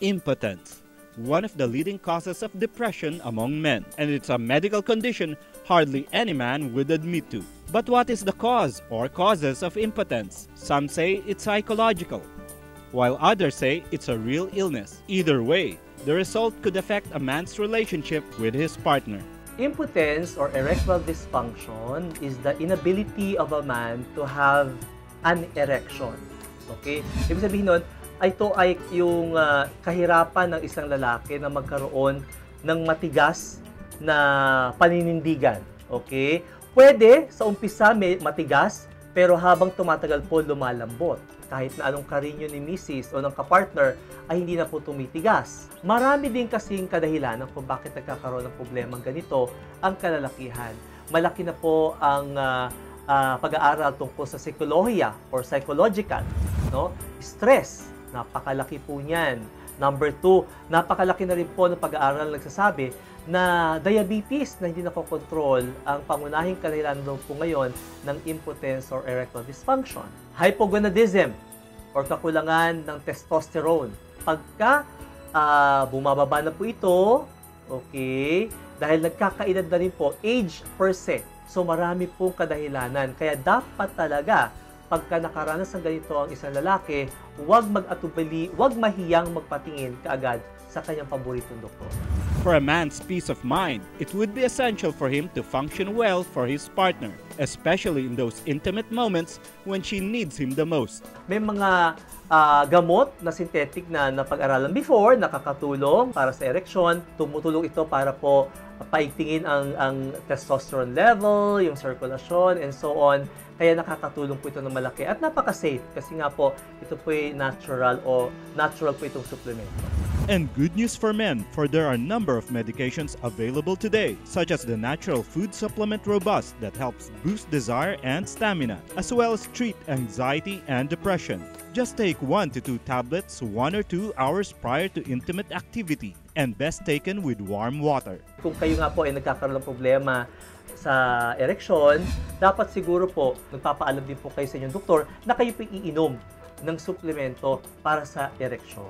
Impotence, one of the leading causes of depression among men, and it's a medical condition hardly any man would admit to. But what is the cause or causes of impotence? Some say it's psychological, while others say it's a real illness. Either way, the result could affect a man's relationship with his partner. Impotence or erectile dysfunction is the inability of a man to have an erection. Okay? Ibig sabihin nun, ito ay yung kahirapan ng isang lalaki na magkaroon ng matigas na paninindigan. Okay? Pwede sa umpisa may matigas, pero habang tumatagal po lumalambot. Kahit na anong karinyo ni misis o ng kapartner ay hindi na po tumitigas. Marami din kasing kadahilanan kung bakit nagkakaroon ng problemang ganito ang kalalakihan. Malaki na po ang pag-aaral tungkol sa psikolohiya or psychological. No? Stress, napakalaki po niyan. Number 2, napakalaki na rin po ng pag-aaral nagsasabi na diabetes na hindi nakokontrol ang pangunahing kadahilanan po ngayon ng impotence or erectile dysfunction. Hypogonadism or kakulangan ng testosterone. Pagka bumababa na po ito, okay, dahil nagkakaedad na rin po, age per se. So marami pong kadahilanan. Kaya dapat talaga, pagka nakaranas ng ganito ang isang lalaki, huwag mag-atubali, huwag mahiyang magpatingin kaagad sa kanyang paboritong doktor. For a man's peace of mind, it would be essential for him to function well for his partner, especially in those intimate moments when she needs him the most. May mga gamot na synthetic na napag-aralan before, nakakatulong para sa erection. Tumutulong ito para po paigtingin ang testosterone level, yung circulation, and so on. Kaya nakakatulong po ito ng malaki at napaka-safe kasi nga po ito po ay natural po itong suplemento. And good news for men, for there are a number of medications available today, such as the natural food supplement Robust that helps boost desire and stamina, as well as treat anxiety and depression. Just take 1 to 2 tablets 1 or 2 hours prior to intimate activity, and best taken with warm water. Kung kayo nga po ay nagkakaroon ng problema sa erection, dapat siguro po magpapaalam din po kayo sa inyong doktor na kayo po iinom ng suplemento para sa erection.